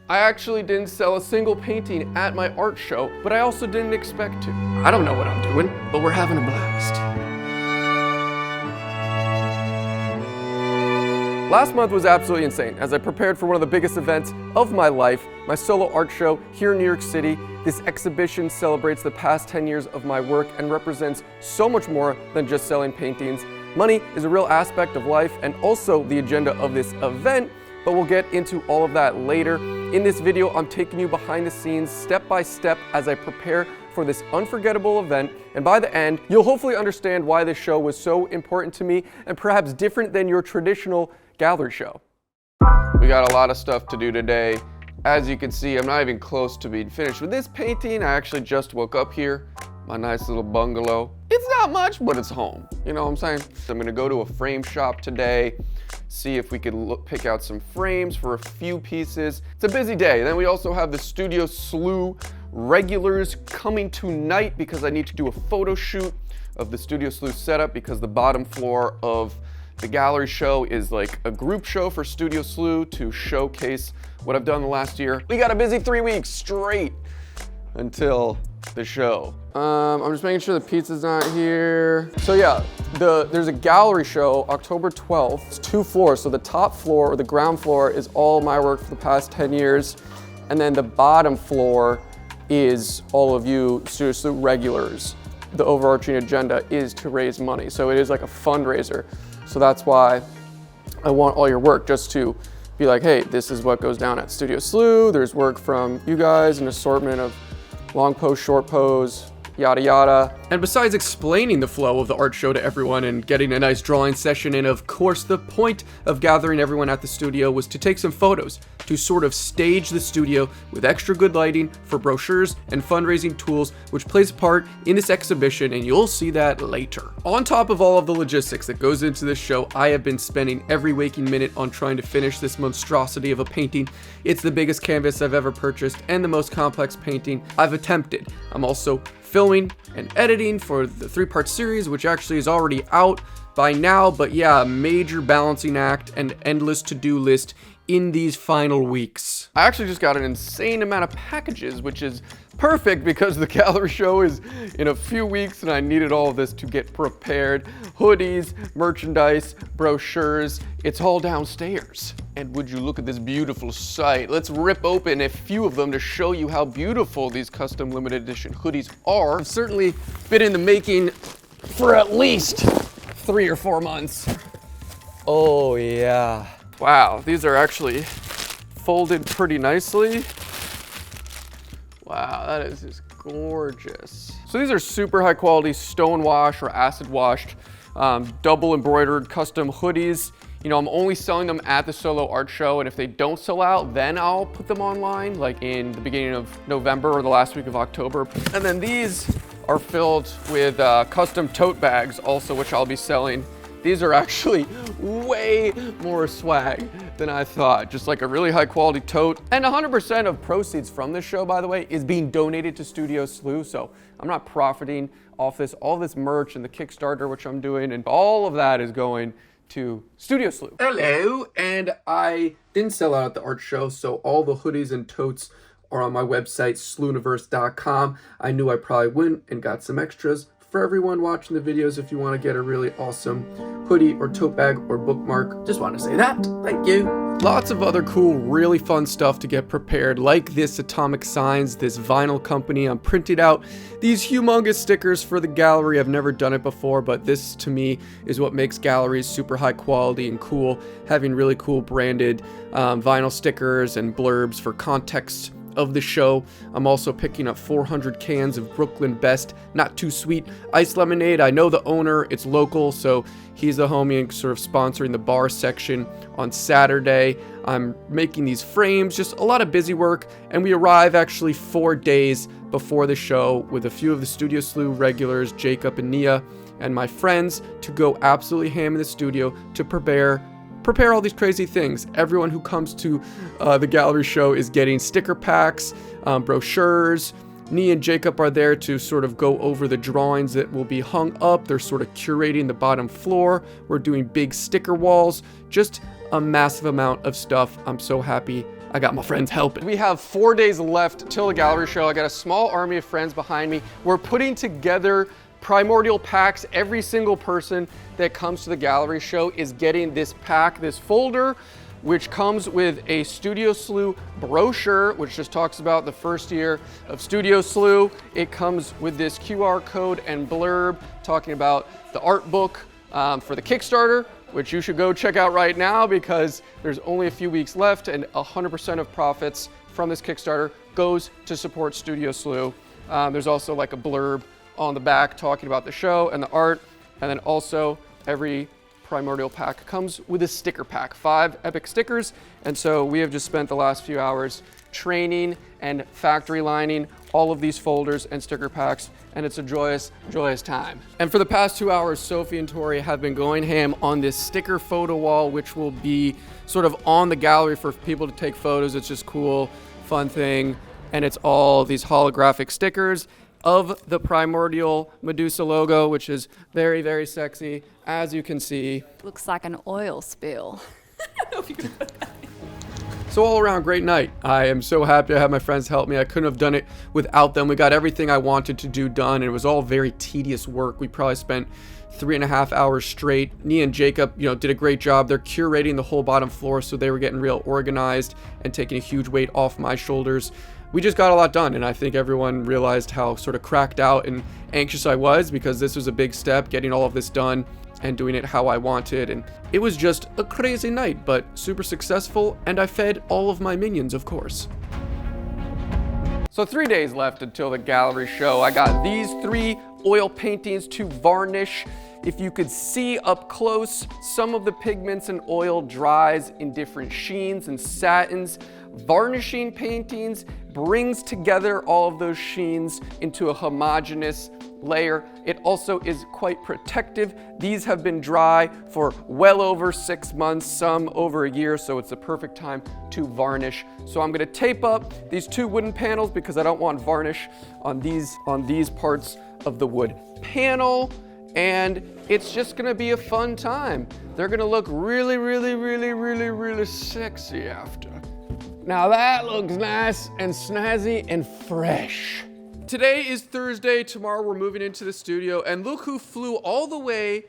I actually didn't sell a single painting at my art show, but I also didn't expect to. I don't know what I'm doing, but we're having a blast. Last month was absolutely insane as I prepared for one of the biggest events of my life, my solo art show here in New York City. This exhibition celebrates the past 10 years of my work and represents so much more than just selling paintings. Money is a real aspect of life and also the agenda of this event, but we'll get into all of that later. In this video, I'm taking you behind the scenes, step by step, as I prepare for this unforgettable event, and by the end, you'll hopefully understand why this show was so important to me and perhaps different than your traditional gallery show. We got a lot of stuff to do today. As you can see, I'm not even close to being finished with this painting. I actually just woke up here, my nice little bungalow. It's not much, but it's home. You know what I'm saying? So I'm gonna go to a frame shop today, see if we could pick out some frames for a few pieces. It's a busy day. Then we also have the Studio SLEW regulars coming tonight because I need to do a photo shoot of the Studio SLEW setup because the bottom floor of the gallery show is like a group show for Studio SLEW to showcase what I've done the last year. We got a busy 3 weeks straight until the show. I'm just making sure the pizza's not here. So yeah, there's a gallery show October 12th. It's 2 floors. So the top floor or the ground floor is all my work for the past 10 years. And then the bottom floor is all of you Studio SLEW regulars. The overarching agenda is to raise money. So it is like a fundraiser. So that's why I want all your work, just to be like, hey, this is what goes down at Studio SLEW. There's work from you guys, an assortment of long pose, short pose, yada yada. And besides explaining the flow of the art show to everyone and getting a nice drawing session in, of course, the point of gathering everyone at the studio was to take some photos, to sort of stage the studio with extra good lighting for brochures and fundraising tools, which plays a part in this exhibition, and you'll see that later. On top of all of the logistics that goes into this show, I have been spending every waking minute on trying to finish this monstrosity of a painting. It's the biggest canvas I've ever purchased and the most complex painting I've attempted. I'm also filming and editing for the 3-part series, which actually is already out by now, but yeah, a major balancing act and endless to-do list in these final weeks. I actually just got an insane amount of packages, which is perfect because the gallery show is in a few weeks and I needed all of this to get prepared. Hoodies, merchandise, brochures, it's all downstairs. And would you look at this beautiful sight? Let's rip open a few of them to show you how beautiful these custom limited edition hoodies are. I've certainly been in the making for at least 3 or 4 months. Oh yeah. Wow, these are actually folded pretty nicely. Wow, that is just gorgeous. So these are super high quality stone wash or acid washed, double embroidered custom hoodies. You know, I'm only selling them at the solo art show, and if they don't sell out, then I'll put them online, like in the beginning of November or the last week of October. And then these are filled with custom tote bags also, which I'll be selling. These are actually way more swag than I thought. Just like a really high quality tote. And 100% of proceeds from this show, by the way, is being donated to Studio SLEW. So I'm not profiting off this, all this merch and the Kickstarter, which I'm doing, and all of that is going to Studio SLEW. Hello, and I didn't sell out at the art show, so all the hoodies and totes are on my website, slewniverse.com. I knew I probably wouldn't and got some extras for everyone watching the videos. If you want to get a really awesome hoodie or tote bag or bookmark, just want to say that. Thank you. Lots of other cool, really fun stuff to get prepared, like this Atomic Signs, this vinyl company. I'm printed out these humongous stickers for the gallery. I've never done it before, but this to me is what makes galleries super high quality and cool, having really cool branded vinyl stickers and blurbs for context of the show. I'm also picking up 400 cans of Brooklyn Best Not Too Sweet Ice Lemonade. I know the owner, it's local, so he's the homie and sort of sponsoring the bar section on Saturday. I'm making these frames, just a lot of busy work, and we arrive actually 4 days before the show with a few of the Studio SLEW regulars, Jakob and Nia, and my friends, to go absolutely ham in the studio to prepare all these crazy things. Everyone who comes to the gallery show is getting sticker packs, brochures. Nia and Jakob are there to sort of go over the drawings that will be hung up. They're sort of curating the bottom floor. We're doing big sticker walls. Just a massive amount of stuff. I'm so happy I got my friends helping. We have 4 days left till the gallery show. I got a small army of friends behind me. We're putting together primordial packs. Every single person that comes to the gallery show is getting this pack, this folder, which comes with a Studio SLEW brochure, which just talks about the first year of Studio SLEW. It comes with this QR code and blurb talking about the art book for the Kickstarter, which you should go check out right now because there's only a few weeks left and 100% of profits from this Kickstarter goes to support Studio SLEW. There's also like a blurb on the back talking about the show and the art, and then also every primordial pack comes with a sticker pack, 5 epic stickers. And so we have just spent the last few hours training and factory lining all of these folders and sticker packs, and it's a joyous, joyous time. And for the past 2 hours, Sophie and Tori have been going ham on this sticker photo wall, which will be sort of on the gallery for people to take photos. It's just cool, fun thing. And it's all these holographic stickers of the primordial Medusa logo, which is very, very sexy, as you can see. Looks like an oil spill. I don't know if you can put that in. So all around, great night. I am so happy I had my friends help me. I couldn't have done it without them. We got everything I wanted to do done, and it was all very tedious work. We probably spent 3.5 hours straight. Nia and Jakob, did a great job. They're curating the whole bottom floor, so they were getting real organized and taking a huge weight off my shoulders. We just got a lot done, and I think everyone realized how sort of cracked out and anxious I was because this was a big step, getting all of this done and doing it how I wanted. And it was just a crazy night, but super successful, and I fed all of my minions, of course. So 3 days left until the gallery show. I got these 3 oil paintings to varnish. If you could see up close, some of the pigments and oil dries in different sheens and satins. Varnishing paintings brings together all of those sheens into a homogeneous layer. It also is quite protective. These have been dry for well over 6 months, some over a year, so it's the perfect time to varnish. So I'm gonna tape up these 2 wooden panels because I don't want varnish on these parts of the wood panel, and it's just gonna be a fun time. They're gonna look really, really, really, really, really sexy after. Now that looks nice and snazzy and fresh. Today is Thursday. Tomorrow we're moving into the studio, and look who flew all the way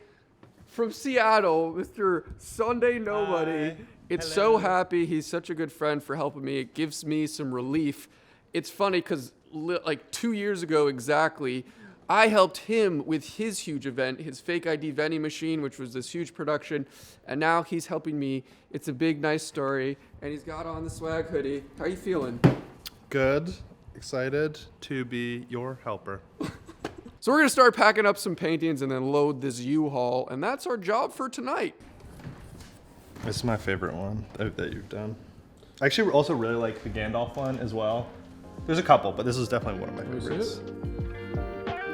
from Seattle, Mr. Sunday Nobody. Hi. It's Hello. so happy. He's such a good friend for helping me. It gives me some relief. It's funny because like 2 years ago exactly, I helped him with his huge event, his fake ID vending machine, which was this huge production, and now he's helping me. It's a big, nice story, and he's got on the swag hoodie. How you feeling? Good. Excited to be your helper. So we're gonna start packing up some paintings and then load this U-Haul, and that's our job for tonight. This is my favorite one that you've done. I actually also really like the Gandalf one as well. There's a couple, but this is definitely one of my favorites.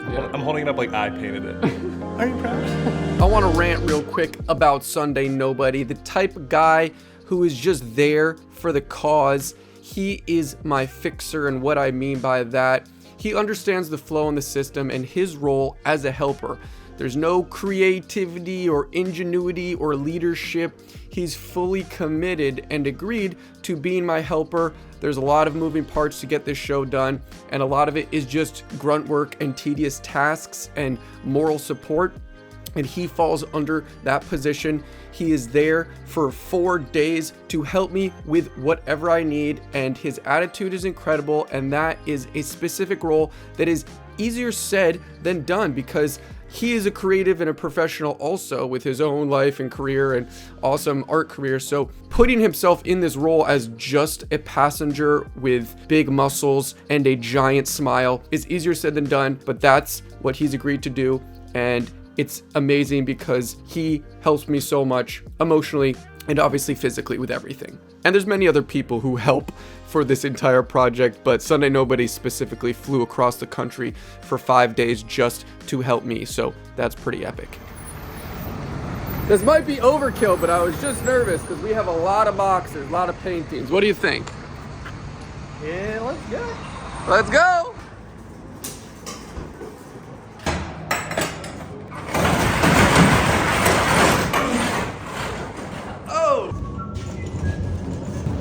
I'm holding it up like I painted it. Are you proud? I want to rant real quick about Sunday Nobody, the type of guy who is just there for the cause. He is my fixer, and what I mean by that, he understands the flow in the system and his role as a helper. There's no creativity or ingenuity or leadership. He's fully committed and agreed to being my helper. There's a lot of moving parts to get this show done, and a lot of it is just grunt work and tedious tasks and moral support. And he falls under that position. He is there for 4 days to help me with whatever I need, and his attitude is incredible, and that is a specific role that is easier said than done because he is a creative and a professional also with his own life and career and awesome art career. So putting himself in this role as just a passenger with big muscles and a giant smile is easier said than done, but that's what he's agreed to do. And it's amazing because he helps me so much emotionally and obviously physically with everything. And there's many other people who help for this entire project, but Sunday Nobody specifically flew across the country for 5 days just to help me, so that's pretty epic. This might be overkill, but I was just nervous because we have a lot of boxes, a lot of paintings. What do you think? Yeah, let's go. Let's go!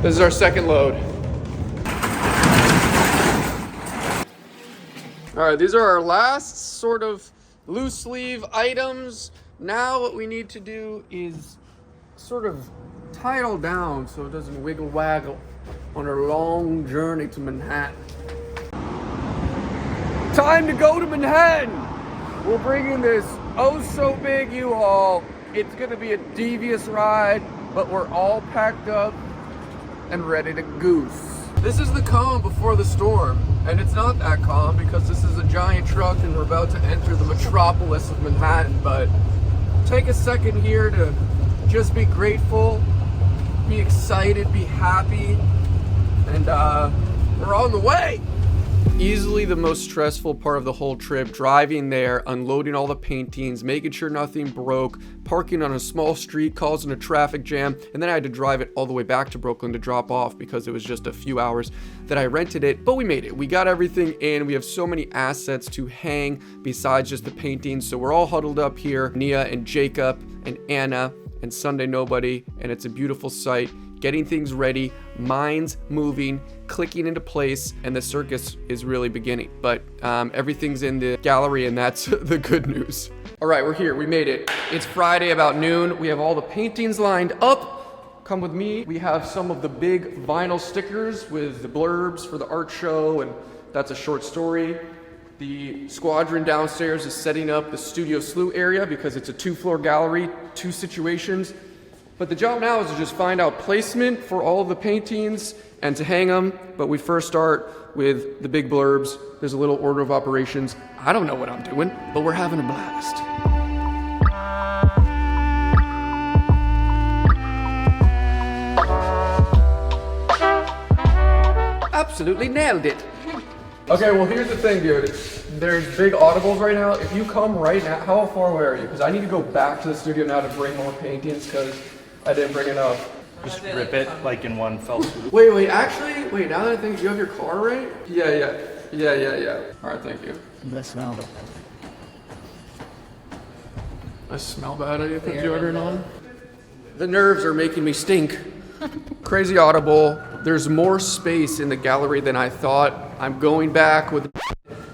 This is our second load. All right, these are our last sort of loose sleeve items. Now what we need to do is sort of tie it all down so it doesn't wiggle waggle on our long journey to Manhattan. Time to go to Manhattan. We're bringing this oh so big U-Haul. It's gonna be a devious ride, but we're all packed up and ready to goose. This is the calm before the storm, and it's not that calm because this is a giant truck and we're about to enter the metropolis of Manhattan, but take a second here to just be grateful, be excited, be happy, and we're on the way. Easily the most stressful part of the whole trip, driving there, unloading all the paintings, making sure nothing broke, parking on a small street, causing a traffic jam, and then I had to drive it all the way back to Brooklyn to drop off because it was just a few hours that I rented it, but we made it. We got everything in. We have so many assets to hang besides just the paintings, so we're all huddled up here, Nia and Jakob and Anna and Sunday Nobody, and it's a beautiful sight. Getting things ready, minds moving, clicking into place, and the circus is really beginning. But everything's in the gallery, and that's the good news. All right, we're here, we made it. It's Friday about noon. We have all the paintings lined up. Come with me. We have some of the big vinyl stickers with the blurbs for the art show, and that's a short story. The squadron downstairs is setting up the Studio SLEW area because it's a 2-floor gallery, 2 situations. But the job now is to just find out placement for all of the paintings and to hang them. But we first start with the big blurbs. There's a little order of operations. I don't know what I'm doing, but we're having a blast. Absolutely nailed it. Okay, well here's the thing, dude. There's big audibles right now. If you come right now, how far away are you? Because I need to go back to the studio now to bring more paintings because I didn't bring enough. Just rip it like in one fell swoop. Wait, actually, now that I think, you have your car right? Yeah. All right, thank you. That smell. I smell bad. I put deodorant on. The nerves are making me stink. Crazy audible. There's more space in the gallery than I thought. I'm going back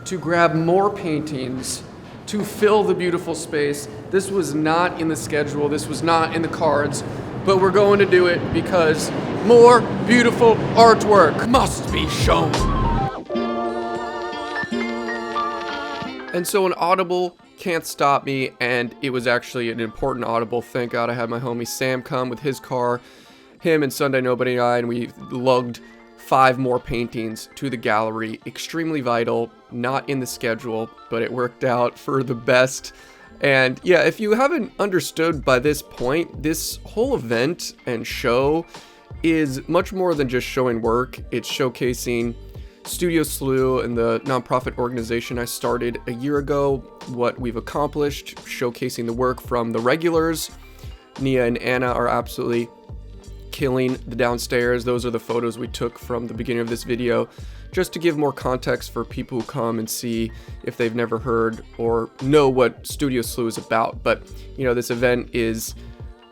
to grab more paintings to fill the beautiful space. This was not in the schedule. This was not in the cards, but we're going to do it because more beautiful artwork must be shown. And so an audible can't stop me, and it was actually an important audible. Thank God I had my homie Sam come with his car, him and Sunday Nobody and I, and we lugged 5 more paintings to the gallery. Extremely vital, not in the schedule, but it worked out for the best. And yeah, if you haven't understood by this point, this whole event and show is much more than just showing work. It's showcasing Studio SLEW and the nonprofit organization I started a year ago, what we've accomplished, showcasing the work from the regulars. Nia and Anna are absolutely killing the downstairs. Those are the photos we took from the beginning of this video, just to give more context for people who come and see if they've never heard or know what Studio SLEW is about. But you know, this event is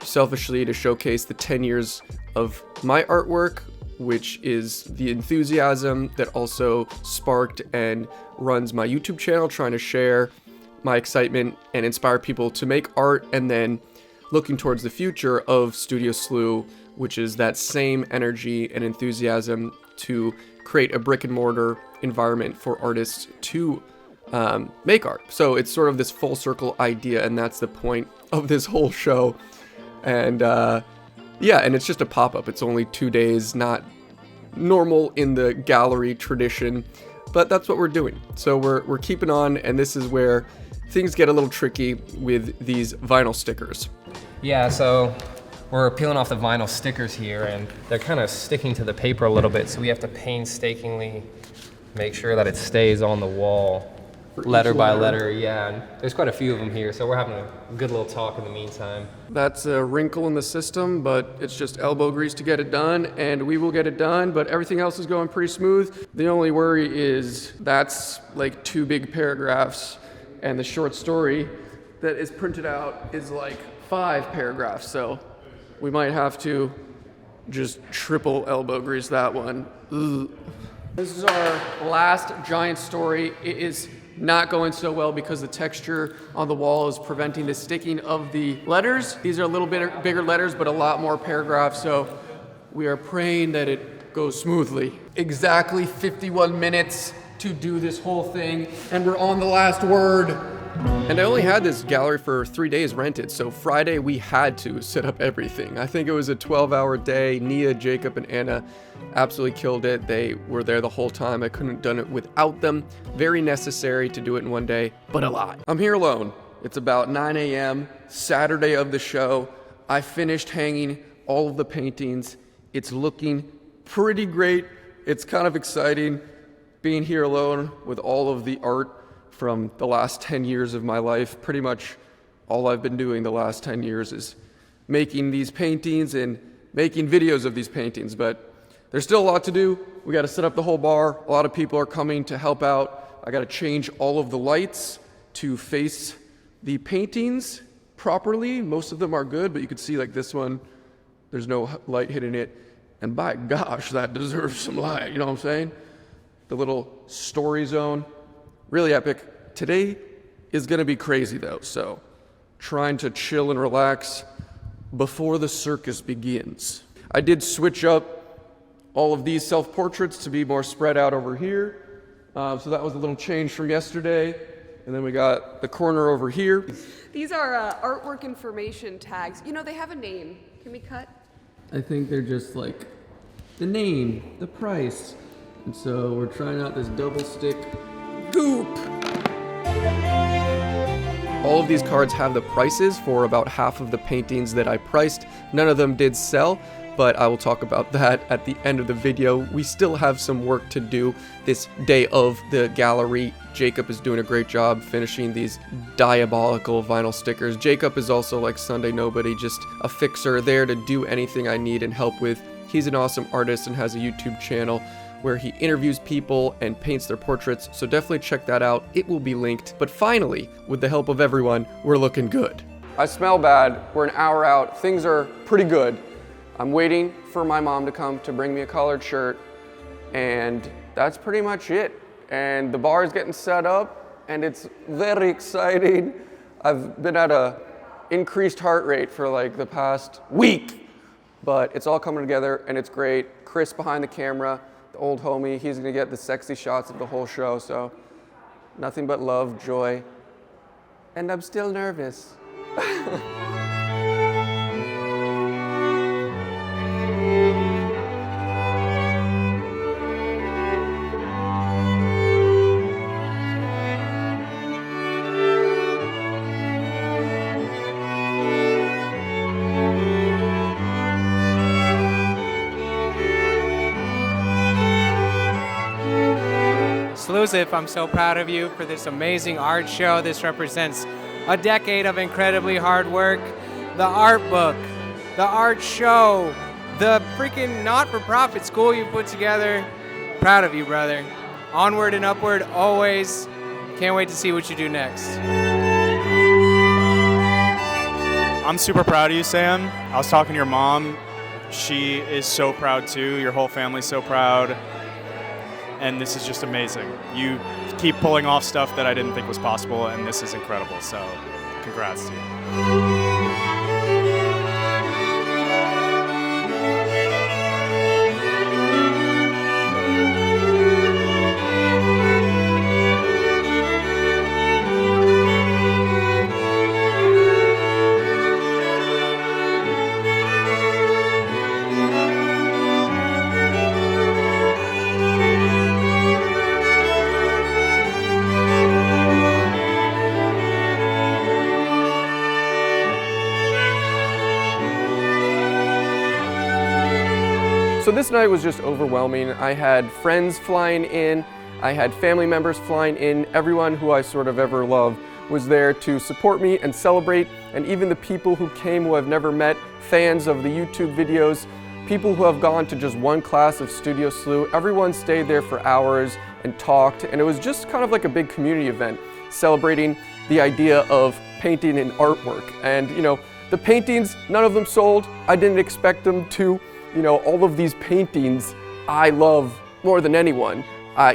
selfishly to showcase the 10 years of my artwork, which is the enthusiasm that also sparked and runs my YouTube channel, trying to share my excitement and inspire people to make art, and then looking towards the future of Studio SLEW, which is that same energy and enthusiasm to create a brick and mortar environment for artists to make art. So it's sort of this full circle idea, and that's the point of this whole show. And yeah, and it's just a pop-up. It's only 2 days, not normal in the gallery tradition, but that's what we're doing. So we're keeping on, and this is where things get a little tricky with these vinyl stickers. Yeah, so we're peeling off the vinyl stickers here, and they're kind of sticking to the paper a little bit, so we have to painstakingly make sure that it stays on the wall, letter by letter. Yeah, and there's quite a few of them here, so we're having a good little talk in the meantime. That's a wrinkle in the system, but it's just elbow grease to get it done, and we will get it done, but everything else is going pretty smooth. The only worry is that's like 2 big paragraphs, and the short story that is printed out is like 5 paragraphs, so we might have to just triple elbow grease that one. Ugh. This is our last giant story. It is not going so well because the texture on the wall is preventing the sticking of the letters. These are a little bit bigger letters, but a lot more paragraphs, so we are praying that it goes smoothly. Exactly 51 minutes to do this whole thing, and we're on the last word. And I only had this gallery for 3 days rented, so Friday we had to set up everything. I think it was a 12-hour day. Nia, Jakob, and Anna absolutely killed it. They were there the whole time. I couldn't have done it without them. Very necessary to do it in one day, but a lot. I'm here alone. It's about 9 a.m., Saturday of the show. I finished hanging all of the paintings. It's looking pretty great. It's kind of exciting being here alone with all of the art from the last 10 years of my life. Pretty much all I've been doing the last 10 years is making these paintings and making videos of these paintings, but there's still a lot to do. We got to set up the whole bar. A lot of people are coming to help out. I got to change all of the lights to face the paintings properly. Most of them are good, but you can see like this one, there's no light hitting it. And by gosh, that deserves some light, you know what I'm saying? The little story zone, really epic. Today is gonna be crazy though, so trying to chill and relax before the circus begins. I did switch up all of these self-portraits to be more spread out over here. So that was a little change from yesterday. And then we got the corner over here. These are artwork information tags. You know, they have a name. Can we cut? I think they're just like the name, the price. And so we're trying out this double stick goop. All of these cards have the prices for about half of the paintings that I priced. None of them did sell, but I will talk about that at the end of the video. We still have some work to do this day of the gallery. Jakob is doing a great job finishing these diabolical vinyl stickers. Jakob is also like Sunday Nobody, just a fixer there to do anything I need and help with. He's an awesome artist and has a YouTube channel where he interviews people and paints their portraits, so definitely check that out. It will be linked. But finally, with the help of everyone, we're looking good. I smell bad. We're an hour out. Things are pretty good. I'm waiting for my mom to come to bring me a collared shirt, and that's pretty much it. And the bar is getting set up, and it's very exciting. I've been at a increased heart rate for like the past week, but it's all coming together, and it's great. Chris behind the camera, the old homie, he's gonna get the sexy shots of the whole show, so nothing but love, joy, and I'm still nervous. SLEW, I'm so proud of you for this amazing art show. This represents a decade of incredibly hard work. The art book, the art show, the freaking not-for-profit school you put together. Proud of you, brother. Onward and upward, always. Can't wait to see what you do next. I'm super proud of you, Sam. I was talking to your mom. She is so proud too. Your whole family's so proud. And this is just amazing. You keep pulling off stuff that I didn't think was possible, and this is incredible. So, congrats to you. So this night was just overwhelming. I had friends flying in, I had family members flying in, everyone who I sort of ever loved was there to support me and celebrate, and even the people who came who I've never met, fans of the YouTube videos, people who have gone to just one class of Studio SLEW, everyone stayed there for hours and talked, and it was just kind of like a big community event, celebrating the idea of painting and artwork. And you know, the paintings, none of them sold. I didn't expect them to. you know, all of these paintings I love more than anyone.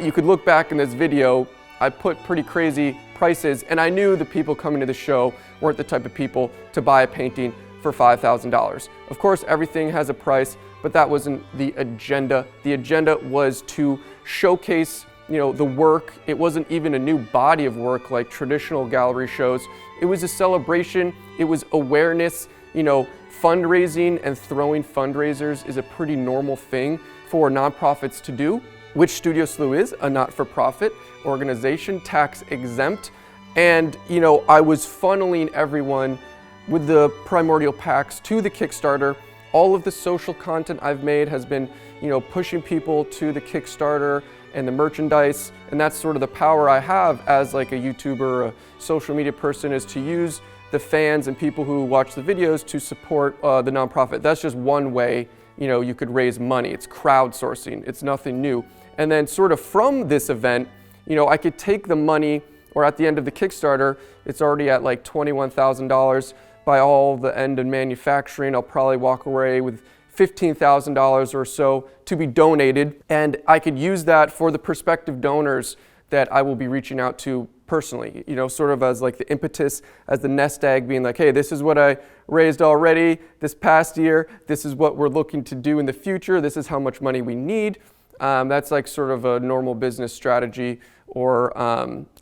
You could look back in this video, I put pretty crazy prices, and I knew the people coming to the show weren't the type of people to buy a painting for $5,000. Of course, everything has a price, but that wasn't the agenda. The agenda was to showcase, you know, the work. It wasn't even a new body of work like traditional gallery shows. It was a celebration. It was awareness. You know, fundraising and throwing fundraisers is a pretty normal thing for nonprofits to do, which Studio SLEW is, a not-for-profit organization, tax exempt. And, you know, I was funneling everyone with the primordial packs to the Kickstarter. All of the social content I've made has been, you know, pushing people to the Kickstarter and the merchandise, and that's sort of the power I have as like a YouTuber, a social media person, is to use the fans and people who watch the videos to support the nonprofit. That's just one way, you know, you could raise money. It's crowdsourcing. It's nothing new. And then sort of from this event, you know, I could take the money, or at the end of the Kickstarter, it's already at like $21,000. By all the end and manufacturing, I'll probably walk away with $15,000 or so to be donated, and I could use that for the prospective donors that I will be reaching out to personally, you know, sort of as like the impetus, as the nest egg, being like, hey, this is what I raised already this past year, this is what we're looking to do in the future, this is how much money we need. That's like sort of a normal business strategy or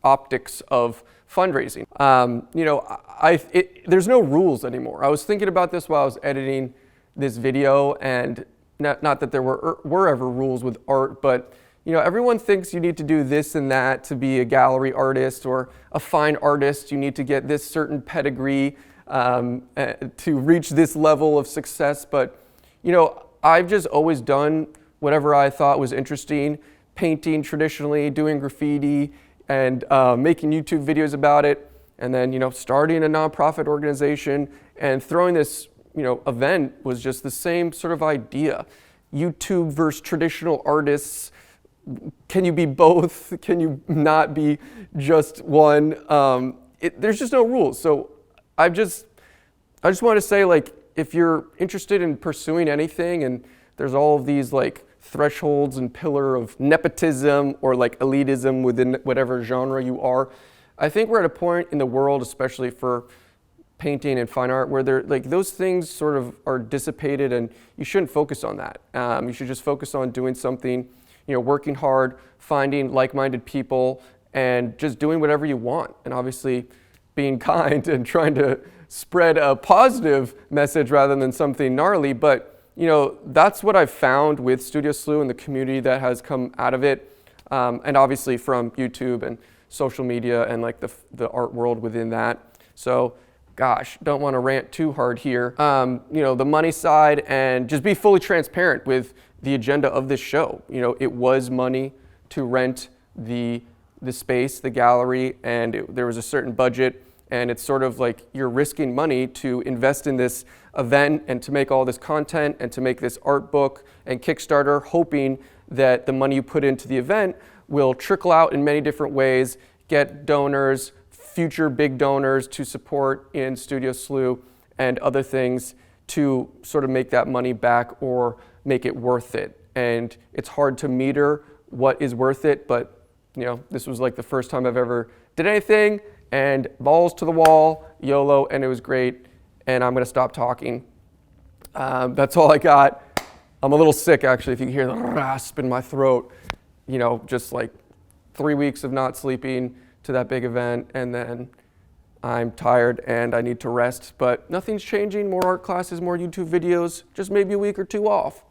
optics of fundraising. You know, there's no rules anymore. I was thinking about this while I was editing this video, and not that there were ever rules with art, but you know, everyone thinks you need to do this and that to be a gallery artist or a fine artist. You need to get this certain pedigree to reach this level of success. But you know, I've just always done whatever I thought was interesting, painting traditionally, doing graffiti, and making YouTube videos about it, and then, you know, starting a nonprofit organization and throwing this, you know, event was just the same sort of idea. YouTube versus traditional artists. Can you be both? Can you not be just one? There's just no rules. So I just want to say, like, if you're interested in pursuing anything, and there's all of these like thresholds and pillar of nepotism or like elitism within whatever genre you are, I think we're at a point in the world, especially for painting and fine art, where they're like those things sort of are dissipated, and you shouldn't focus on that. You should just focus on doing something, you know, working hard, finding like-minded people, and just doing whatever you want, and obviously being kind and trying to spread a positive message rather than something gnarly. But you know, that's what I've found with Studio SLEW and the community that has come out of it, and obviously from YouTube and social media and like the art world within that. So gosh, don't want to rant too hard here. You know, the money side, and just be fully transparent with the agenda of this show. You know, it was money to rent the space, the gallery, and there was a certain budget, and it's sort of like you're risking money to invest in this event and to make all this content and to make this art book and Kickstarter, hoping that the money you put into the event will trickle out in many different ways, get donors, future big donors to support in Studio SLEW and other things to sort of make that money back or make it worth it. And it's hard to meter what is worth it, but you know, this was like the first time I've ever did anything, and balls to the wall, YOLO, and it was great. And I'm gonna stop talking. That's all I got. I'm a little sick, actually, if you can hear the rasp in my throat. You know, just like 3 weeks of not sleeping to that big event, and then I'm tired and I need to rest, but nothing's changing. More art classes, more YouTube videos, just maybe a week or two off.